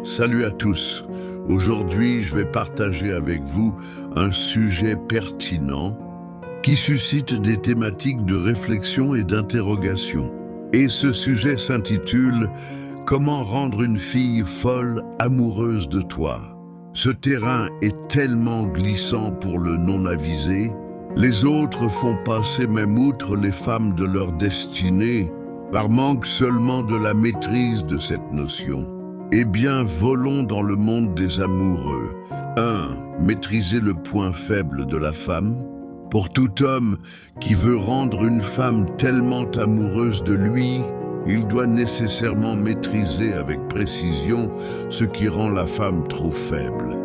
Salut à tous. Aujourd'hui, je vais partager avec vous un sujet pertinent qui suscite des thématiques de réflexion et d'interrogation. Et ce sujet s'intitule « Comment rendre une fille folle amoureuse de toi ?» Ce terrain est tellement glissant pour le non-avisé. Les autres font passer même outre les femmes de leur destinée par manque seulement de la maîtrise de cette notion. Eh bien, volons dans le monde des amoureux. 1. Maîtriser le point faible de la femme. Pour tout homme qui veut rendre une femme tellement amoureuse de lui, il doit nécessairement maîtriser avec précision ce qui rend la femme trop faible.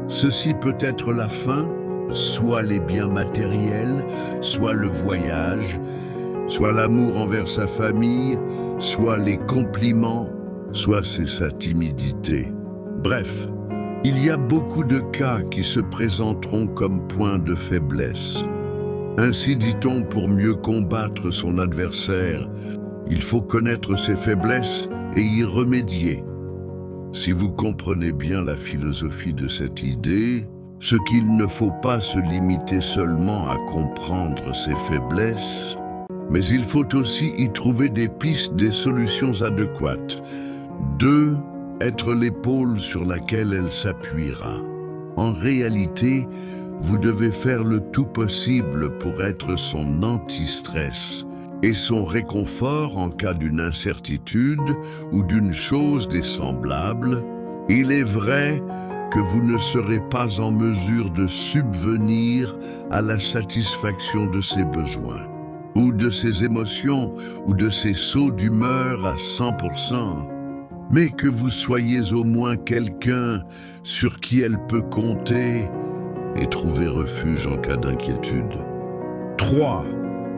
Ceci peut être la faim, soit les biens matériels, soit le voyage, soit l'amour envers sa famille, soit les compliments, soit c'est sa timidité. Bref, il y a beaucoup de cas qui se présenteront comme points de faiblesse. Ainsi dit-on, pour mieux combattre son adversaire, il faut connaître ses faiblesses et y remédier. Si vous comprenez bien la philosophie de cette idée, ce qu'il ne faut pas se limiter seulement à comprendre ses faiblesses, mais il faut aussi y trouver des pistes, des solutions adéquates. 2. Être l'épaule sur laquelle elle s'appuiera. En réalité, vous devez faire le tout possible pour être son anti-stress et son réconfort en cas d'une incertitude ou d'une chose désemblable. Il est vrai que vous ne serez pas en mesure de subvenir à la satisfaction de ses besoins, ou de ses émotions, ou de ses sauts d'humeur à 100%. Mais que vous soyez au moins quelqu'un sur qui elle peut compter et trouver refuge en cas d'inquiétude. 3.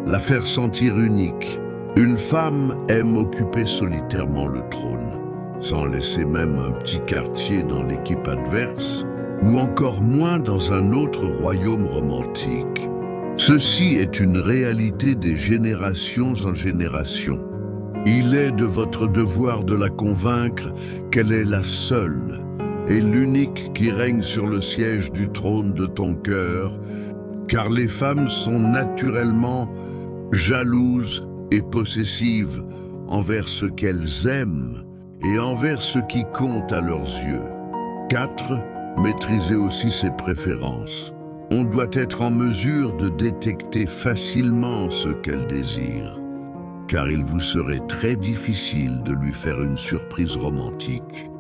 La faire sentir unique. Une femme aime occuper solitairement le trône, sans laisser même un petit quartier dans l'équipe adverse, ou encore moins dans un autre royaume romantique. Ceci est une réalité des générations en générations. Il est de votre devoir de la convaincre qu'elle est la seule et l'unique qui règne sur le siège du trône de ton cœur, car les femmes sont naturellement jalouses et possessives envers ce qu'elles aiment et envers ce qui compte à leurs yeux. 4. Maîtriser aussi ses préférences. On doit être en mesure de détecter facilement ce qu'elle désire, car il vous serait très difficile de lui faire une surprise romantique.